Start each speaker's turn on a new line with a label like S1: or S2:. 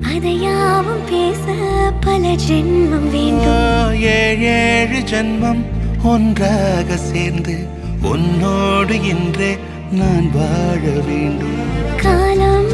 S1: அதையாவும் பேச பல ஜென்மம் வேண்டும்.
S2: ஏழு ஜென்மம் ஒன்றாக சேர்ந்து உன்னோடு இன்றே நான் வாழ வேண்டும்.
S1: காலம்